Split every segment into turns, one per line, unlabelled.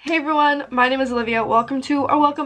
Hey everyone, my name is Olivia. Welcome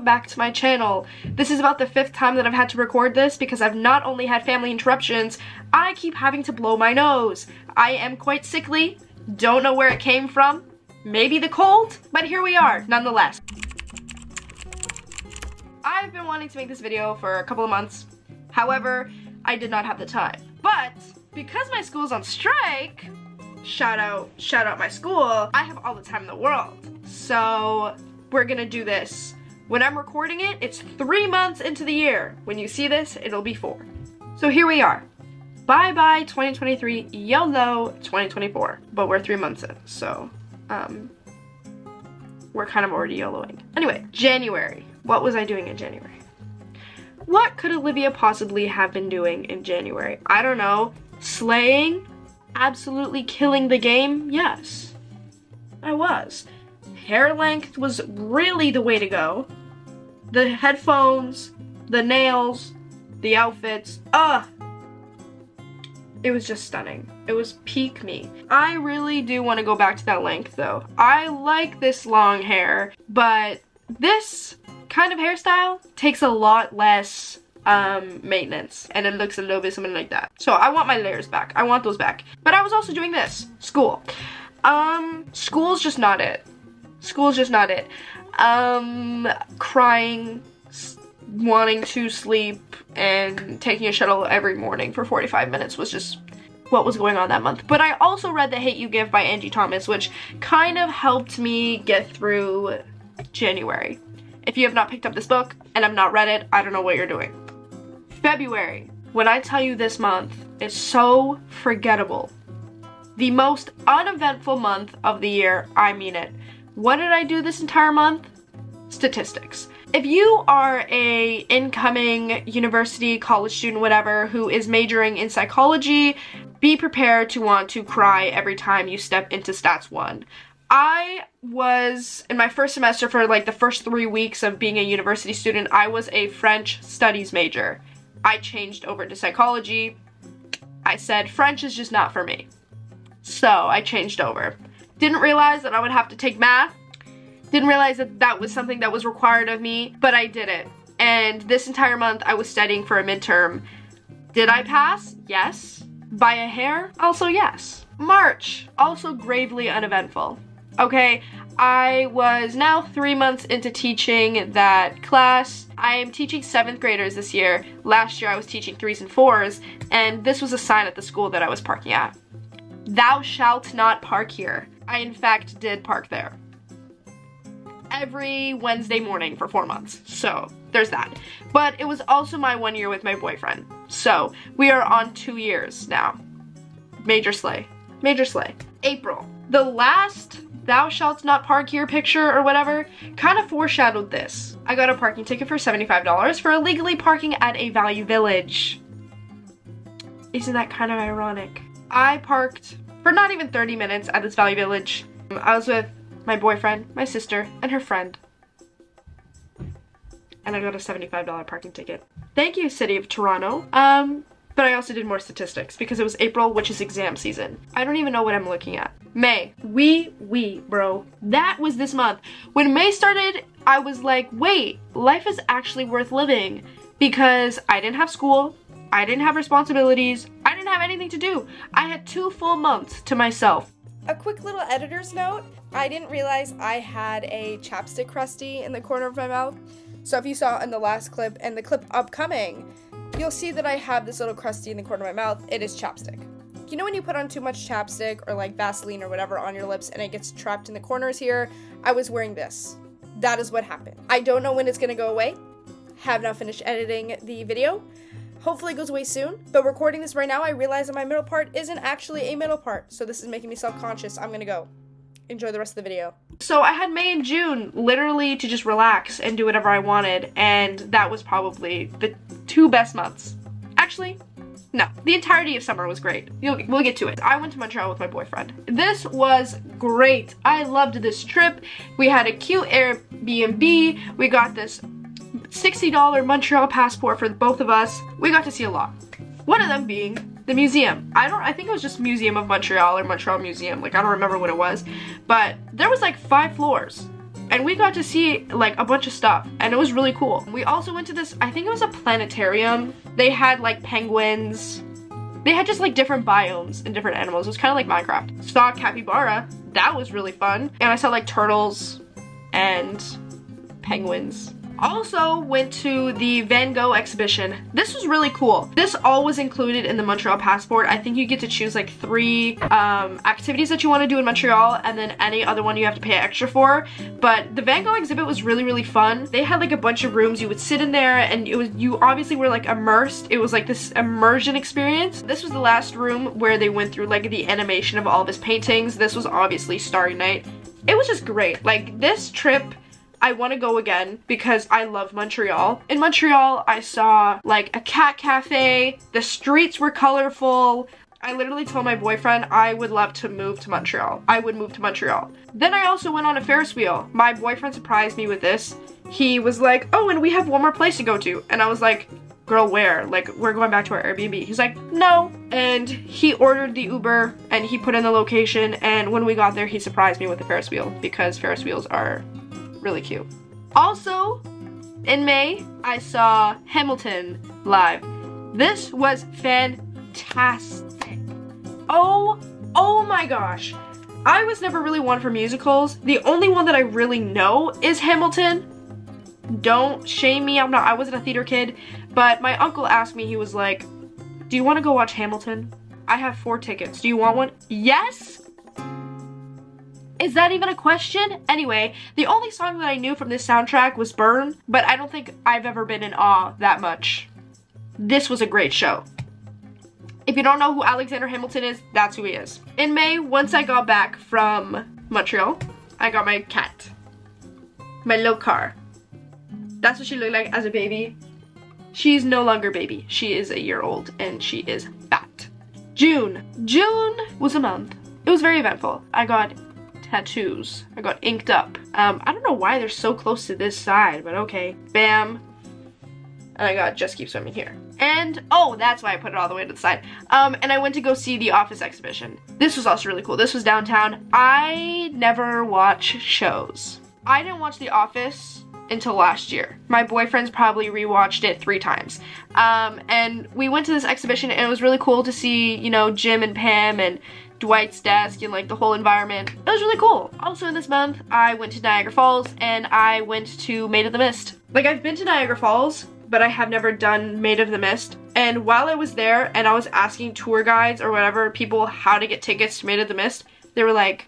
back to my channel. This is about the 5th time that I've had to record this because I've not only had family interruptions, I keep having to blow my nose. I am quite sickly, don't know where it came from, maybe the cold, but here we are, nonetheless. I've been wanting to make this video for a couple of months, however, I did not have the time. But because my school's on strike, shout out my school, I have all the time in the world. So we're gonna do this. When I'm recording it, it's 3 months into the year. When you see this, it'll be 4. So here we are. Bye bye 2023, YOLO 2024. But we're 3 months in, so we're kind of already YOLOing. Anyway, January. What was I doing in January? What could Olivia possibly have been doing in January? I don't know. Slaying? Absolutely killing the game? Yes, I was. Hair length was really the way to go. The headphones, the nails, the outfits, it was just stunning. It was peak me. I really do want to go back to that length though. I like this long hair, but this kind of hairstyle takes a lot less maintenance, and it looks a little bit something like that. So I want my layers back. I want those back. But I was also doing this. School. School's just not it. School's just not it. Crying, wanting to sleep, and taking a shuttle every morning for 45 minutes was just what was going on that month. But I also read The Hate U Give by Angie Thomas, which kind of helped me get through January. If you have not picked up this book and have not read it, I don't know what you're doing. February. When I tell you this month is so forgettable. The most uneventful month of the year, I mean it. What did I do this entire month? Statistics. If you are a incoming university, college student, whatever, who is majoring in psychology, be prepared to want to cry every time you step into Stats 1. I was, in my first semester for like the first 3 weeks of being a university student, I was a French studies major. I changed over to psychology. I said French is just not for me. So I changed over. Didn't realize that I would have to take math. Didn't realize that that was something that was required of me, but I did it. And this entire month I was studying for a midterm. Did I pass? Yes. By a hair? Also yes. March, also gravely uneventful. Okay, I was now 3 months into teaching that class. I am teaching 7th graders this year. Last year I was teaching 3s and 4s, and this was a sign at the school that I was parking at. Thou shalt not park here. I in fact did park there. Every Wednesday morning for 4 months, so there's that. But it was also my 1 year with my boyfriend, so we are on 2 years now. Major slay. Major slay. April. The last thou shalt not park here picture or whatever kind of foreshadowed this. I got a parking ticket for $75 for illegally parking at a Value Village. Isn't that kind of ironic? I parked for not even 30 minutes at this Value Village. I was with my boyfriend, my sister, and her friend. And I got a $75 parking ticket. Thank you, City of Toronto. But I also did more statistics because it was April, which is exam season. I don't even know what I'm looking at. May. Bro. That was this month. When May started, I was like, wait, life is actually worth living because I didn't have school, I didn't have responsibilities, I didn't have anything to do. I had 2 full months to myself.
A quick little editor's note. I didn't realize I had a chapstick crusty in the corner of my mouth. So if you saw in the last clip and the clip upcoming, you'll see that I have this little crusty in the corner of my mouth. It is chapstick. You know when you put on too much chapstick or like Vaseline or whatever on your lips and it gets trapped in the corners here? I was wearing this. That is what happened. I don't know when it's gonna go away. Have not finished editing the video. Hopefully it goes away soon, but recording this right now, I realize that my middle part isn't actually a middle part, so this is making me self-conscious. I'm gonna go. Enjoy the rest of the video.
So I had May and June literally to just relax and do whatever I wanted, and that was probably the 2 best months. Actually, no. The entirety of summer was great. We'll get to it. I went to Montreal with my boyfriend. This was great. I loved this trip. We had a cute Airbnb. We got this $60 Montreal passport for both of us. We got to see a lot. One of them being the museum. I think it was just Museum of Montreal or Montreal Museum. Like, I don't remember what it was. But there was like 5 floors. and we got to see like a bunch of stuff, and it was really cool. We also went to this, I think it was a planetarium. They had like penguins. They had just like different biomes and different animals. It was kind of like Minecraft. Saw a capybara. That was really fun. And I saw like turtles and penguins. Also went to the Van Gogh exhibition. This was really cool. This all was included in the Montreal passport. I think you get to choose like 3 activities that you want to do in Montreal, and then any other one you have to pay extra for. But the Van Gogh exhibit was really, really fun. They had like a bunch of rooms. You would sit in there and you obviously were like immersed. It was like this immersion experience. This was the last room where they went through like the animation of all of his paintings. This was obviously Starry Night. It was just great. Like this trip, I want to go again because I love Montreal. In Montreal, I saw like a cat cafe. The streets were colorful. I literally told my boyfriend I would love to move to Montreal. I would move to Montreal. Then I also went on a Ferris wheel. My boyfriend surprised me with this. He was like, oh, and we have one more place to go to. And I was like, girl, where? Like, we're going back to our Airbnb. He's like, no. And he ordered the Uber and he put in the location. And when we got there, he surprised me with the Ferris wheel because Ferris wheels are really cute. Also, in May, I saw Hamilton live. This was fantastic. Oh my gosh. I was never really one for musicals. The only one that I really know is Hamilton. Don't shame me, I wasn't a theater kid, but my uncle asked me, he was like, do you want to go watch Hamilton? I have 4 tickets. Do you want one? Yes? Is that even a question? Anyway, the only song that I knew from this soundtrack was Burn, but I don't think I've ever been in awe that much. This was a great show. If you don't know who Alexander Hamilton is, that's who he is. In May, once I got back from Montreal, I got my cat. My little car. That's what she looked like as a baby. She's no longer baby. She is a year old and she is fat. June. June was a month. It was very eventful. I got tattoos. I got inked up. I don't know why they're so close to this side, but okay. Bam. And I got Just Keep Swimming here. And, oh, that's why I put it all the way to the side. And I went to go see the Office exhibition. This was also really cool. This was downtown. I never watch shows. I didn't watch The Office until last year. My boyfriend's probably rewatched it 3 times. And we went to this exhibition and it was really cool to see, you know, Jim and Pam and Dwight's desk and like the whole environment. It was really cool. Also in this month, I went to Niagara Falls and I went to Maid of the Mist. Like, I've been to Niagara Falls, but I have never done Maid of the Mist. And while I was there and I was asking tour guides or whatever, people how to get tickets to Maid of the Mist, they were like,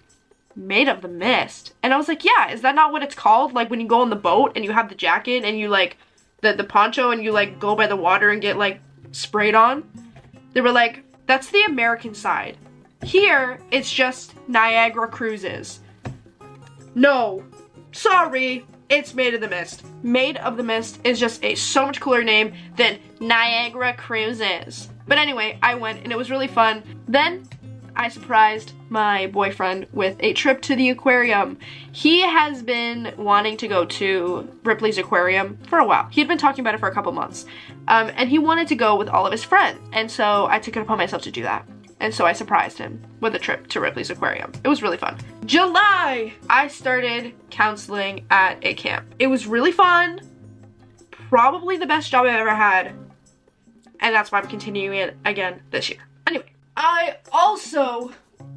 Maid of the Mist? And I was like, yeah, is that not what it's called? Like when you go on the boat and you have the jacket and you like, the poncho and you like go by the water and get like sprayed on? They were like, that's the American side. Here, it's just Niagara Cruises. No, sorry, it's Maid of the Mist. Maid of the Mist is just a so much cooler name than Niagara Cruises. But anyway, I went and it was really fun. Then I surprised my boyfriend with a trip to the aquarium. He has been wanting to go to Ripley's Aquarium for a while. He had been talking about it for a couple months. And he wanted to go with all of his friends. And so I took it upon myself to do that. And so I surprised him with a trip to Ripley's Aquarium. It was really fun. July! I started counseling at a camp. It was really fun. Probably the best job I've ever had. And that's why I'm continuing it again this year. Anyway, I also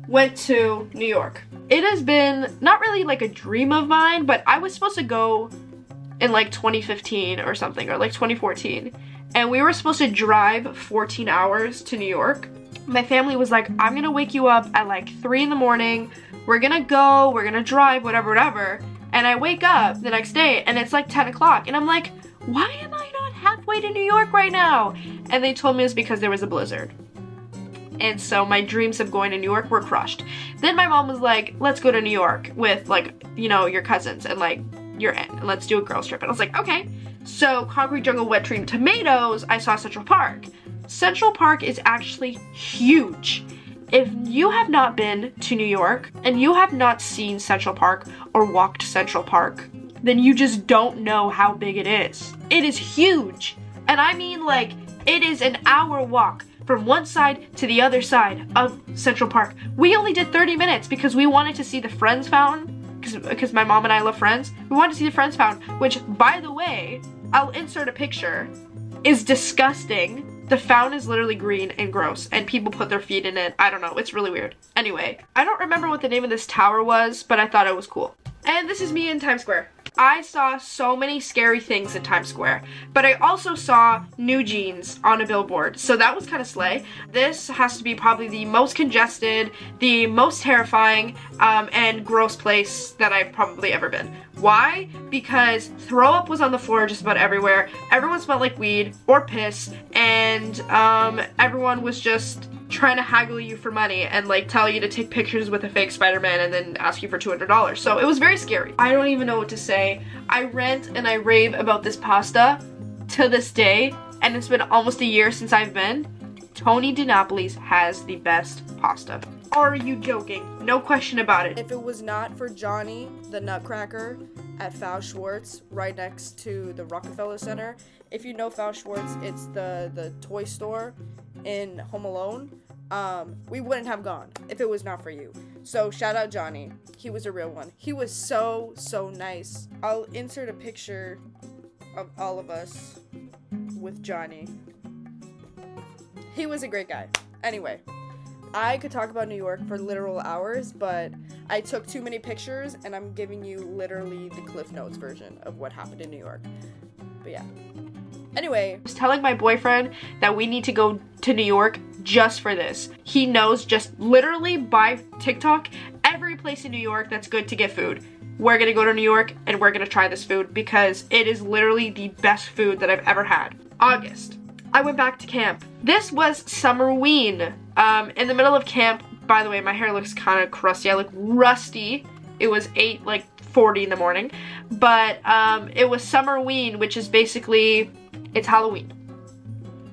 went to New York. It has been not really like a dream of mine, but I was supposed to go in like 2015 or something, or like 2014. And we were supposed to drive 14 hours to New York. My family was like, I'm gonna wake you up at like 3 in the morning. We're gonna go, we're gonna drive, whatever, whatever. And I wake up the next day and it's like 10 o'clock. And I'm like, why am I not halfway to New York right now? And they told me it was because there was a blizzard. And so my dreams of going to New York were crushed. Then my mom was like, let's go to New York with like, you know, your cousins and like your aunt. And let's do a girls trip. And I was like, okay. So Concrete Jungle, Wet Dream Tomatoes, I saw Central Park. Central Park is actually huge. If you have not been to New York and you have not seen Central Park or walked Central Park, then you just don't know how big it is. It is huge. And I mean like, it is an hour walk from one side to the other side of Central Park. We only did 30 minutes because we wanted to see the Friends fountain. because my mom and I love Friends. We wanted to see the Friends fountain, which, by the way, I'll insert a picture, is disgusting. The fountain is literally green and gross, and people put their feet in it. I don't know, it's really weird. Anyway, I don't remember what the name of this tower was, but I thought it was cool. And this is me in Times Square. I saw so many scary things in Times Square, but I also saw New Jeans on a billboard, so that was kind of slay. This has to be probably the most congested, the most terrifying, and gross place that I've probably ever been. Why? Because throw up was on the floor just about everywhere, everyone smelled like weed or piss, and everyone was just trying to haggle you for money and like tell you to take pictures with a fake Spider-Man and then ask you for $200. So it was very scary. I don't even know what to say. I rant and I rave about this pasta to this day, and it's been almost a year since I've been. Tony DiNapoli's has the best pasta. Are you joking? No question about it.
If it was not for Johnny, the Nutcracker, at Faust Schwartz, right next to the Rockefeller Center. If you know Faust Schwartz, it's the toy store in Home Alone. We wouldn't have gone if it was not for you. So shout out Johnny. He was a real one. He was so nice. I'll insert a picture of all of us with Johnny. He was a great guy. Anyway, I could talk about New York for literal hours, but I took too many pictures and I'm giving you literally the Cliff Notes version of what happened in New York. But yeah. Anyway,
I was telling my boyfriend that we need to go to New York just for this. He knows just literally by TikTok every place in New York that's good to get food. We're gonna go to New York and we're gonna try this food because it is literally the best food that I've ever had. August. I went back to camp. This was Summerween. In the middle of camp, by the way, my hair looks kind of crusty. I look rusty. It was 8:40 in the morning. But it was Summerween, which is basically, it's Halloween.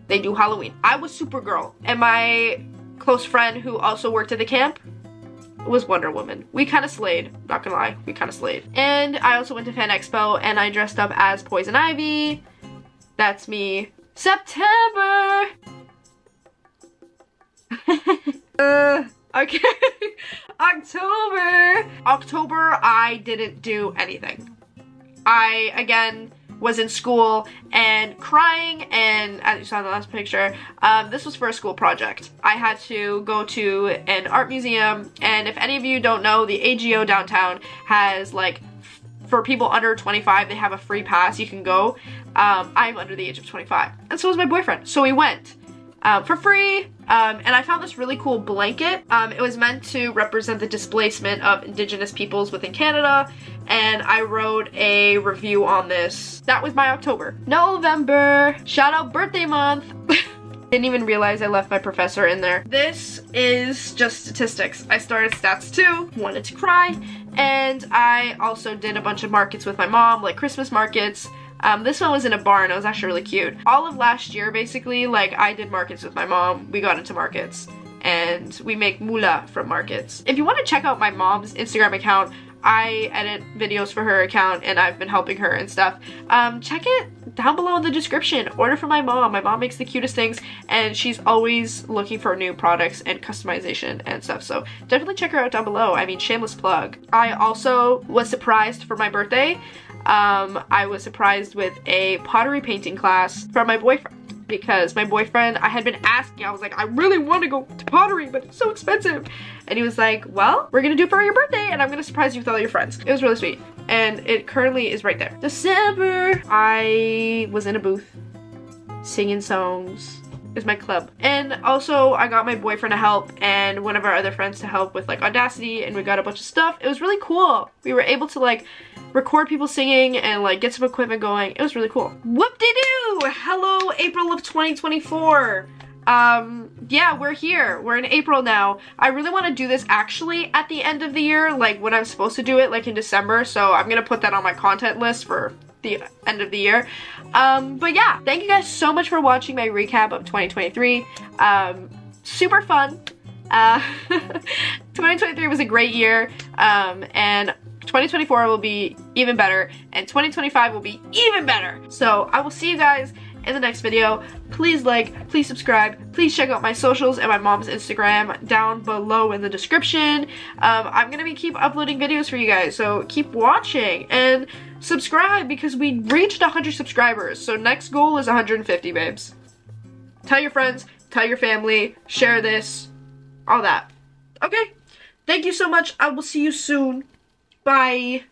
They do Halloween. I was Supergirl, and my close friend who also worked at the camp was Wonder Woman. We kind of slayed, not gonna lie, we kind of slayed. And I also went to Fan Expo, and I dressed up as Poison Ivy. That's me. September! Okay. October, I didn't do anything. I, again, was in school and crying, and as you saw in the last picture, this was for a school project. I had to go to an art museum, and if any of you don't know, the AGO downtown has, like, for people under 25, they have a free pass, you can go. I'm under the age of 25, and so was my boyfriend, so we went. For free, and I found this really cool blanket. It was meant to represent the displacement of Indigenous peoples within Canada, and I wrote a review on this. That was my October. November, shout out birthday month. Didn't even realize I left my professor in there. This is just statistics. I started stats 2, wanted to cry, and I also did a bunch of markets with my mom, like Christmas markets. This one was in a barn. It was actually really cute. All of last year, basically, like, I did markets with my mom. We got into markets, and we make moolah from markets. If you want to check out my mom's Instagram account, I edit videos for her account, and I've been helping her and stuff. Check it down below in the description. Order from my mom. My mom makes the cutest things, and she's always looking for new products and customization and stuff, so definitely check her out down below. I mean, shameless plug. I also was surprised for my birthday. I was surprised with a pottery painting class from my boyfriend, because my boyfriend, I had been asking, I was like, I really want to go to pottery, but it's so expensive. And he was like, well, we're gonna do it for your birthday, and I'm gonna surprise you with all your friends. It was really sweet, and it currently is right there. December, I was in a booth singing songs. Is my club. And also I got my boyfriend to help and one of our other friends to help with like Audacity, and we got a bunch of stuff. It was really cool. We were able to like record people singing and like get some equipment going. It was really cool. Whoop-de-doo! Hello, April of 2024. Yeah, we're here. We're in April now. I really want to do this actually at the end of the year, like when I'm supposed to do it, like in December. So I'm gonna put that on my content list for the end of the year. But yeah, thank you guys so much for watching my recap of 2023. Super fun. 2023 was a great year, and 2024 will be even better, and 2025 will be even better. So I will see you guys in the next video. Please like, please subscribe, please check out my socials and my mom's Instagram down below in the description. I'm gonna keep uploading videos for you guys, so keep watching and subscribe because we reached 100 subscribers. So next goal is 150, babes. Tell your friends, tell your family, share this, all that. Okay, thank you so much. I will see you soon. Bye.